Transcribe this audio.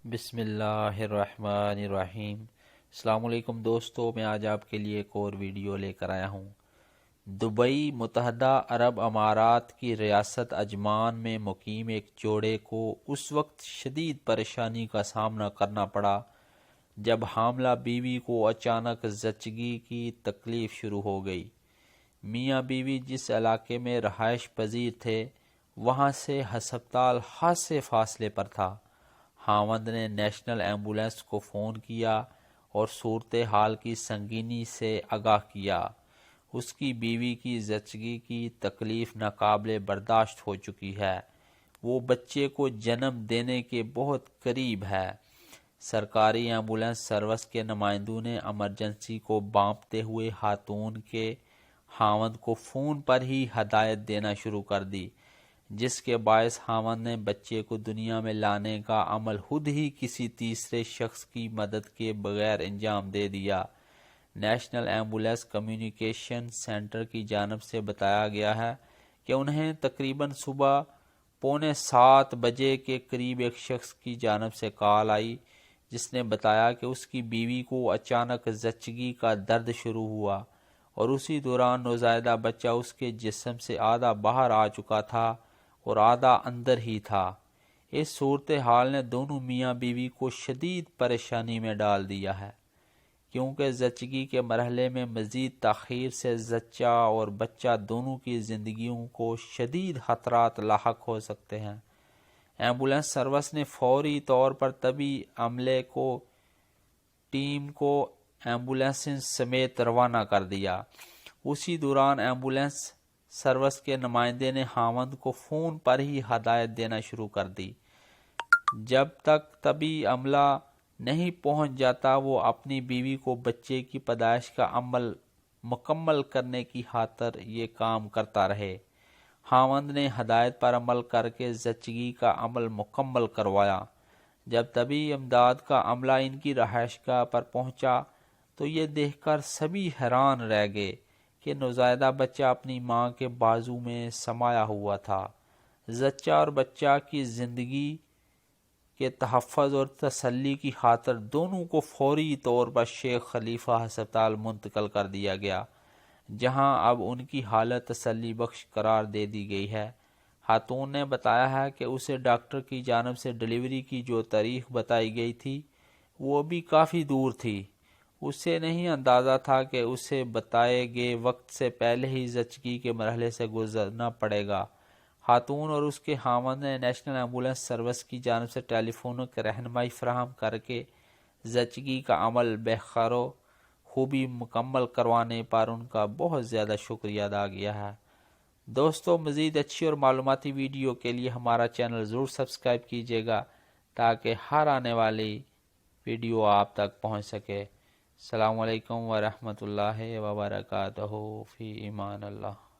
بسم اللہ الرحمن الرحیم۔ السلام علیکم دوستو، میں آج آپ کے لیے ایک اور ویڈیو لے کر آیا ہوں۔ دبئی متحدہ عرب امارات کی ریاست عجمان میں مقیم ایک جوڑے کو اس وقت شدید پریشانی کا سامنا کرنا پڑا جب حاملہ بیوی کو اچانک زچگی کی تکلیف شروع ہو گئی۔ میاں بیوی جس علاقے میں رہائش پذیر تھے وہاں سے ہسپتال خاصے فاصلے پر تھا۔ خاوند نے نیشنل ایمبولینس کو فون کیا اور صورتحال کی سنگینی سے آگاہ کیا۔ اس کی بیوی کی زچگی کی تکلیف ناقابل برداشت ہو چکی ہے، وہ بچے کو جنم دینے کے بہت قریب ہے۔ سرکاری ایمبولینس سروس کے نمائندوں نے ایمرجنسی کو بانپتے ہوئے خاتون کے خاوند کو فون پر ہی ہدایت دینا شروع کر دی، جس کے باعث خاوند نے بچے کو دنیا میں لانے کا عمل خود ہی کسی تیسرے شخص کی مدد کے بغیر انجام دے دیا۔ نیشنل ایمبولینس کمیونیکیشن سینٹر کی جانب سے بتایا گیا ہے کہ انہیں تقریباً صبح 6:45 بجے کے قریب ایک شخص کی جانب سے کال آئی جس نے بتایا کہ اس کی بیوی کو اچانک زچگی کا درد شروع ہوا اور اسی دوران نوزائیدہ بچہ اس کے جسم سے آدھا باہر آ چکا تھا اور آدھا اندر ہی تھا۔ اس صورتحال نے دونوں میاں بیوی کو شدید پریشانی میں ڈال دیا ہے، کیونکہ زچگی کے مرحلے میں مزید تاخیر سے زچہ اور بچہ دونوں کی زندگیوں کو شدید خطرات لاحق ہو سکتے ہیں۔ ایمبولینس سروس نے فوری طور پر طبی عملے کو ٹیم کو ایمبولینس سمیت روانہ کر دیا۔ اسی دوران ایمبولینس سروس کے نمائندے نے خاوند کو فون پر ہی ہدایت دینا شروع کر دی۔ جب تک طبی عملہ نہیں پہنچ جاتا وہ اپنی بیوی کو بچے کی پیدائش کا عمل مکمل کرنے کی خاطر یہ کام کرتا رہے۔ خاوند نے ہدایت پر عمل کر کے زچگی کا عمل مکمل کروایا۔ جب طبی امداد کا عملہ ان کی رہائش گاہ پر پہنچا تو یہ دیکھ کر سبھی حیران رہ گئے کہ نوزائیدہ بچہ اپنی ماں کے بازو میں سمایا ہوا تھا۔ زچہ اور بچہ کی زندگی کے تحفظ اور تسلی کی خاطر دونوں کو فوری طور پر شیخ خلیفہ ہسپتال منتقل کر دیا گیا، جہاں اب ان کی حالت تسلی بخش قرار دے دی گئی ہے۔ خاتون نے بتایا ہے کہ اسے ڈاکٹر کی جانب سے ڈلیوری کی جو تاریخ بتائی گئی تھی وہ بھی کافی دور تھی۔ اسے نہیں اندازہ تھا کہ اسے بتائے گئے وقت سے پہلے ہی زچگی کے مرحلے سے گزرنا پڑے گا۔ خاتون اور اس کے خاوند نے نیشنل ایمبولینس سروس کی جانب سے ٹیلی فونک رہنمائی فراہم کر کے زچگی کا عمل بخیر و خوبی مکمل کروانے پر ان کا بہت زیادہ شکریہ ادا کیا ہے۔ دوستو، مزید اچھی اور معلوماتی ویڈیو کے لیے ہمارا چینل ضرور سبسکرائب کیجیے گا تاکہ ہر آنے والی ویڈیو آپ تک پہنچ سکے۔ السلام علیکم ورحمۃ اللہ وبرکاتہ، فی امان اللہ۔